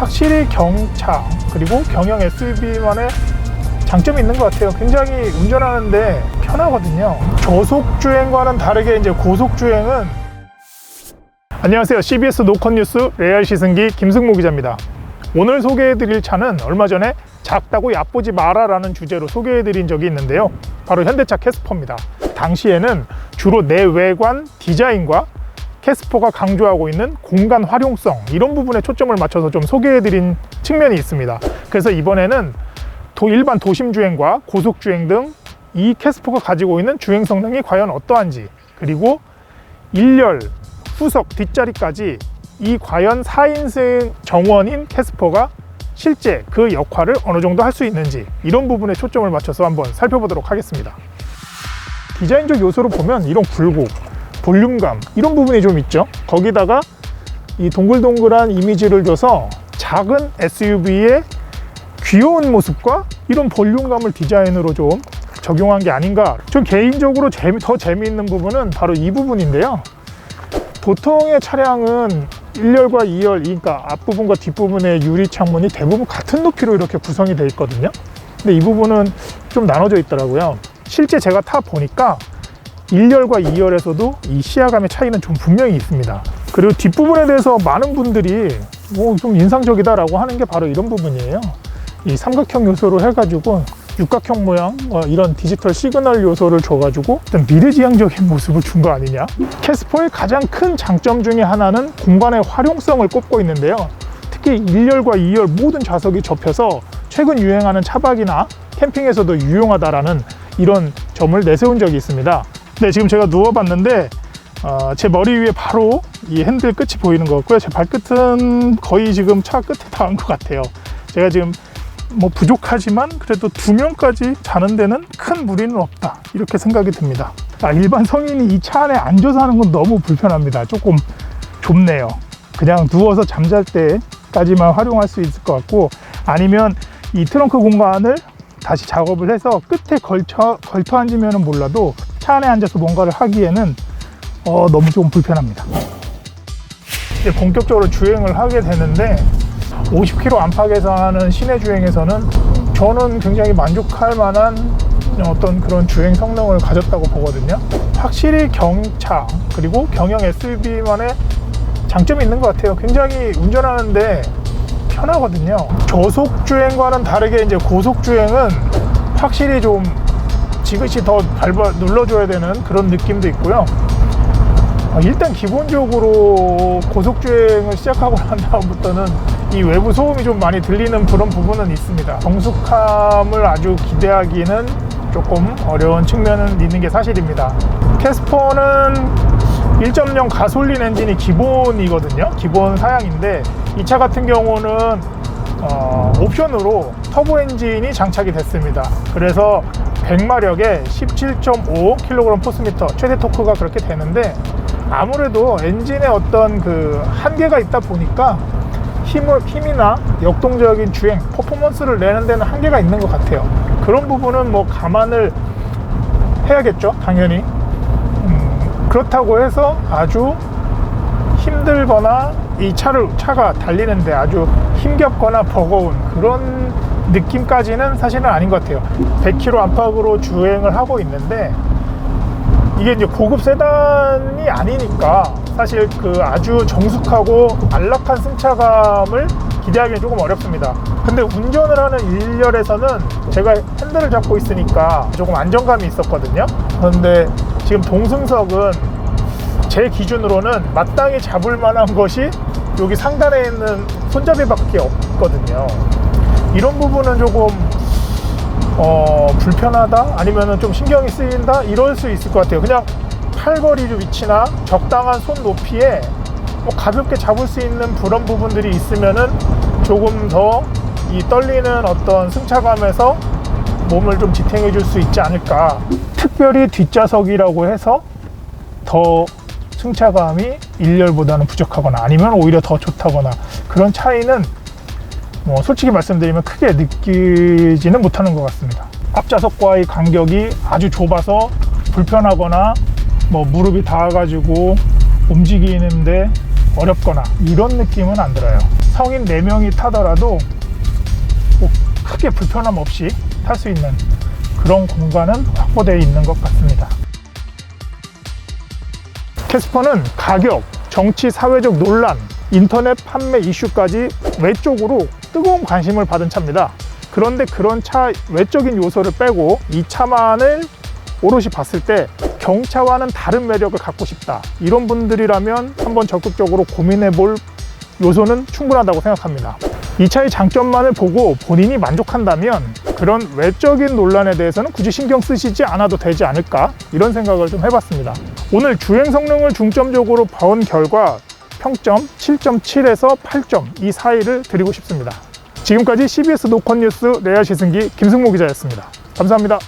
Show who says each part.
Speaker 1: 확실히 경차 그리고 경영 SUV만의 장점이 있는 것 같아요. 굉장히 운전하는데 편하거든요. 저속주행과는 다르게 이제 고속주행은. 안녕하세요. CBS 노컷 뉴스 레알 시승기 김승모 기자입니다. 오늘 소개해드릴 차는 얼마 전에 작다고 얕보지 마라 라는 주제로 소개해드린 적이 있는데요. 바로 현대차 캐스퍼입니다. 당시에는 주로 내외관 디자인과 캐스퍼가 강조하고 있는 공간 활용성, 이런 부분에 초점을 맞춰서 좀 소개해드린 측면이 있습니다. 그래서 이번에는 일반 도심 주행과 고속 주행 등 이 캐스퍼가 가지고 있는 주행 성능이 과연 어떠한지, 그리고 1열, 후석, 뒷자리까지 이 과연 4인승 정원인 캐스퍼가 실제 그 역할을 어느 정도 할 수 있는지, 이런 부분에 초점을 맞춰서 한번 살펴보도록 하겠습니다. 디자인적 요소로 보면 이런 굴곡, 볼륨감, 이런 부분이 좀 있죠. 거기다가 이 동글동글한 이미지를 줘서 작은 SUV의 귀여운 모습과 이런 볼륨감을 디자인으로 좀 적용한 게 아닌가. 좀 개인적으로 더 재미있는 부분은 바로 이 부분인데요. 보통의 차량은 1열과 2열, 그러니까 앞부분과 뒷부분의 유리 창문이 대부분 같은 높이로 이렇게 구성이 되어 있거든요. 근데 이 부분은 좀 나눠져 있더라고요. 실제 제가 타 보니까 1열과 2열에서도 이 시야감의 차이는 좀 분명히 있습니다. 그리고 뒷부분에 대해서 많은 분들이 좀 인상적이다 라고 하는 게 바로 이런 부분이에요. 이 삼각형 요소로 해가지고 육각형 모양, 이런 디지털 시그널 요소를 줘가지고 미래지향적인 모습을 준 거 아니냐. 캐스퍼의 가장 큰 장점 중에 하나는 공간의 활용성을 꼽고 있는데요. 특히 1열과 2열 모든 좌석이 접혀서 최근 유행하는 차박이나 캠핑에서도 유용하다라는 이런 점을 내세운 적이 있습니다. 네, 지금 제가 누워봤는데 제 머리 위에 바로 이 핸들 끝이 보이는 것 같고요. 제 발끝은 거의 지금 차 끝에 닿은 것 같아요. 제가 지금 부족하지만 그래도 2명까지 자는 데는 큰 무리는 없다, 이렇게 생각이 듭니다. 일반 성인이 이 차 안에 앉아서 하는 건 너무 불편합니다. 조금 좁네요. 그냥 누워서 잠잘 때까지만 활용할 수 있을 것 같고, 아니면 이 트렁크 공간을 다시 작업을 해서 끝에 걸터 앉으면 몰라도 차 안에 앉아서 뭔가를 하기에는 너무 좀 불편합니다. 이제 본격적으로 주행을 하게 되는데 50km 안팎에서 하는 시내 주행에서는 저는 굉장히 만족할 만한 어떤 그런 주행 성능을 가졌다고 보거든요. 확실히 경차 그리고 경영 SUV만의 장점이 있는 것 같아요. 굉장히 운전하는데 편하거든요. 저속 주행과는 다르게 이제 고속 주행은 확실히 좀 지그시 더 눌러줘야 되는 그런 느낌도 있고요. 일단 기본적으로 고속주행을 시작하고 난 다음부터는 이 외부 소음이 좀 많이 들리는 그런 부분은 있습니다. 정숙함을 아주 기대하기는 조금 어려운 측면은 있는 게 사실입니다. 캐스퍼는 1.0 가솔린 엔진이 기본이거든요. 기본 사양인데 이 차 같은 경우는 옵션으로 터보 엔진이 장착이 됐습니다. 그래서 100마력에 17.5kg 포스미터 최대 토크가 그렇게 되는데, 아무래도 엔진에 어떤 그 한계가 있다 보니까 힘이나 역동적인 주행, 퍼포먼스를 내는 데는 한계가 있는 것 같아요. 그런 부분은 감안을 해야겠죠, 당연히. 그렇다고 해서 아주 힘들거나 이 차가 달리는데 아주 힘겹거나 버거운 그런 느낌까지는 사실은 아닌 것 같아요. 100km 안팎으로 주행을 하고 있는데, 이게 이제 고급 세단이 아니니까 사실 그 아주 정숙하고 안락한 승차감을 기대하기는 조금 어렵습니다. 근데 운전을 하는 1열에서는 제가 핸들을 잡고 있으니까 조금 안정감이 있었거든요. 그런데 지금 동승석은 제 기준으로는 마땅히 잡을 만한 것이 여기 상단에 있는 손잡이밖에 없거든요. 이런 부분은 조금 불편하다, 아니면은 좀 신경이 쓰인다, 이럴 수 있을 것 같아요. 그냥 팔걸이 위치나 적당한 손 높이에 가볍게 잡을 수 있는 그런 부분들이 있으면은 조금 더 이 떨리는 어떤 승차감에서 몸을 좀 지탱해 줄 수 있지 않을까. 특별히 뒷좌석이라고 해서 더 승차감이 1열보다는 부족하거나 아니면 오히려 더 좋다거나, 그런 차이는 솔직히 말씀드리면 크게 느끼지는 못하는 것 같습니다. 앞좌석과의 간격이 아주 좁아서 불편하거나 무릎이 닿아가지고 움직이는데 어렵거나 이런 느낌은 안 들어요. 성인 4명이 타더라도 뭐 크게 불편함 없이 탈 수 있는 그런 공간은 확보되어 있는 것 같습니다. 캐스퍼는 가격, 정치, 사회적 논란, 인터넷 판매 이슈까지 외적으로 뜨거운 관심을 받은 차입니다. 그런데 그런 차 외적인 요소를 빼고 이 차만을 오롯이 봤을 때 경차와는 다른 매력을 갖고 싶다, 이런 분들이라면 한번 적극적으로 고민해 볼 요소는 충분하다고 생각합니다. 이 차의 장점만을 보고 본인이 만족한다면 그런 외적인 논란에 대해서는 굳이 신경 쓰시지 않아도 되지 않을까, 이런 생각을 좀 해봤습니다. 오늘 주행 성능을 중점적으로 본 결과 평점 7.7에서 8점 이 사이를 드리고 싶습니다. 지금까지 CBS 노컷뉴스 레아 시승기 김승모 기자였습니다. 감사합니다.